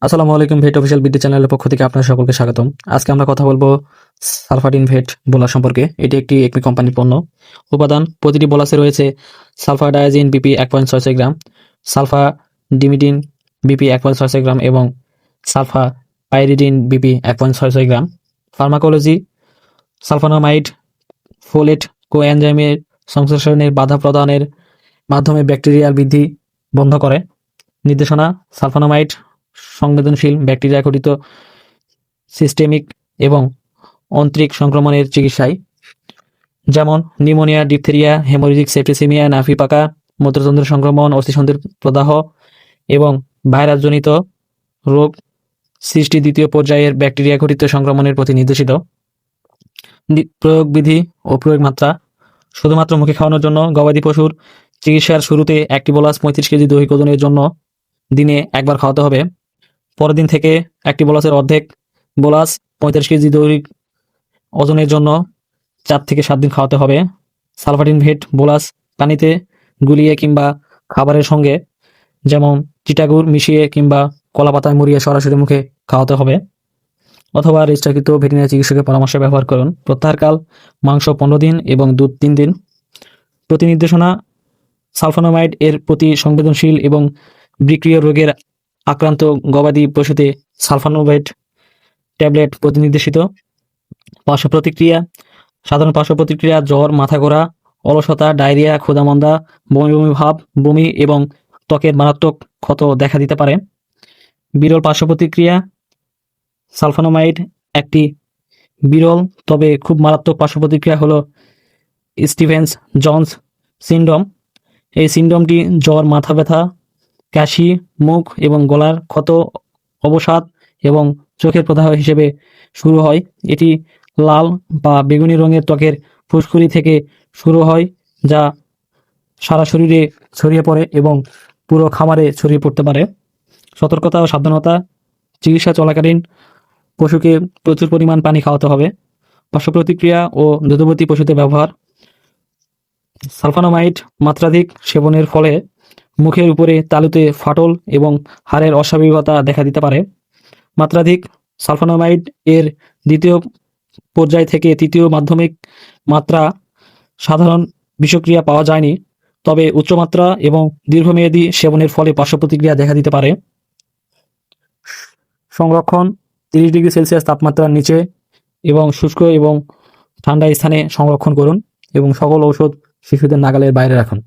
আসসালামু আলাইকুম। ভেট official BD চ্যানেলের পক্ষ থেকে আপনার সকলকে স্বাগতম। আজকে আমরা কথা বলবো সালফাডিন ভেট বোলার সম্পর্কে। এটি একটি একমি কোম্পানির পণ্য। উপাদান: প্রতিটি বোলাসে রয়েছে সালফা ডায়াজিন বিপি 1.66 গ্রাম, সালফা ডিমিডিন বিপি 1.66 গ্রাম এবং সালফা পাইরিডিন বিপি 1.66 গ্রাম। ফার্মাকোলজি: সালফানামাইড ফোলেট কোএনজাইমের সংশ্লেষণের বাধা প্রদানের মাধ্যমে ব্যাকটেরিয়ার বৃদ্ধি বন্ধ করে। নির্দেশনা: সালফানামাইড সংবেদনশীল ব্যাকটেরিয়া ঘটিত সিস্টেমিক এবং অন্ত্রিক সংক্রমণের চিকিৎসায়, যেমন নিউমোনিয়া, ডিপথেরিয়া, হেমোরেজিক সেপ্টিসিমিয়া, নাভি পাকা, মূত্রতন্ত্রের সংক্রমণ, অস্থিসন্ধির প্রদাহ এবং ভাইরাসজনিত রোগ সৃষ্টি দ্বিতীয় পর্যায়ের ব্যাকটেরিয়া ঘটিত সংক্রমণের প্রতি নির্দেশিত। প্রয়োগ বিধি ও প্রয়োগ মাত্রা: শুধুমাত্র মুখে খাওয়ানোর জন্য গবাদি পশুর চিকিৎসার শুরুতে একটি বোলাস 35 কেজি দৈহিক ওজনের জন্য দিনে একবার খাওয়াতে হবে। পরের দিন থেকে একটি বোলাসের অর্ধেক বোলাস 35 কেজি দৈহিক ওজনের জন্য 4 থেকে 7 দিন খাওয়াতে হবে। সালফাডিন ভেট বোলাস পানিতে গুলিয়ে কিংবা খাবারের সঙ্গে, যেমন চিটাগুড় মিশিয়ে কিংবা কলা পাতায় মুড়িয়ে সরাসরি মুখে খাওয়াতে হবে, অথবা রেজিস্ট্রাকৃত ভেটেরিনারি চিকিৎসকের পরামর্শ ব্যবহার করুন। প্রত্যাহারকাল: মাংস 15 দিন এবং দুধ 3 দিন। প্রতি নির্দেশনা: সালফানামাইড এর প্রতি সংবেদনশীল এবং বিক্রিয় রোগের আক্রান্ত গবাদি পশুতে সালফানোভেট ট্যাবলেট প্রতিনির্দেশিত। পার্শ্ব প্রতিক্রিয়া: সাধারণ পার্শ্ব প্রতিক্রিয়া জ্বর, মাথা ঘোরা, অলসতা, ডায়রিয়া, ক্ষুধামন্দা, বমি বমি ভাব, বমি এবং ত্বকের মারাত্মক ক্ষত দেখা দিতে পারে। বিরল পার্শ্ব প্রতিক্রিয়া: সালফানামাইড একটি বিরল তবে খুব মারাত্মক পার্শ্ব প্রতিক্রিয়া হলো স্টিভেন্স জনস সিন্ড্রোম। এই সিন্ড্রোমটি জ্বর, মাথা ব্যথা, কাশি, মুখ এবং গলার ক্ষত, অবসাদ এবং চোখের প্রদাহ হিসেবে শুরু হয়। এটি লাল বা বেগুনি রঙের ত্বকের ফুসকুড়ি থেকে শুরু হয়, যা সারা শরীরে ছড়িয়ে পড়ে এবং পুরো খামারে ছড়িয়ে পড়তে পারে। সতর্কতা ও সাবধানতা: চিকিৎসা চলাকালীন পশুকে প্রচুর পরিমাণ পানি খাওয়াতে হবে। পার্শ্ব প্রতিক্রিয়া ও দুধবতী পশুতে ব্যবহার: সালফানামাইড মাত্রাধিক সেবনের ফলে মুখের উপরে তালুতে ফাটল এবং হাড়ের অস্বাভাবিকতা দেখা দিতে পারে। মাত্রাধিক সালফানামাইড এর দ্বিতীয় পর্যায় থেকে তৃতীয় মাধ্যমিক মাত্রা সাধারণ বিষক্রিয়া পাওয়া যায়নি, তবে উচ্চমাত্রা এবং দীর্ঘমেয়াদী সেবনের ফলে পার্শ্ব প্রতিক্রিয়া দেখা দিতে পারে। সংরক্ষণ: 30 ডিগ্রি সেলসিয়াস তাপমাত্রার নিচে এবং শুষ্ক এবং ঠান্ডা স্থানে সংরক্ষণ করুন এবং সকল ঔষধ শিশুদের নাগালের বাইরে রাখুন।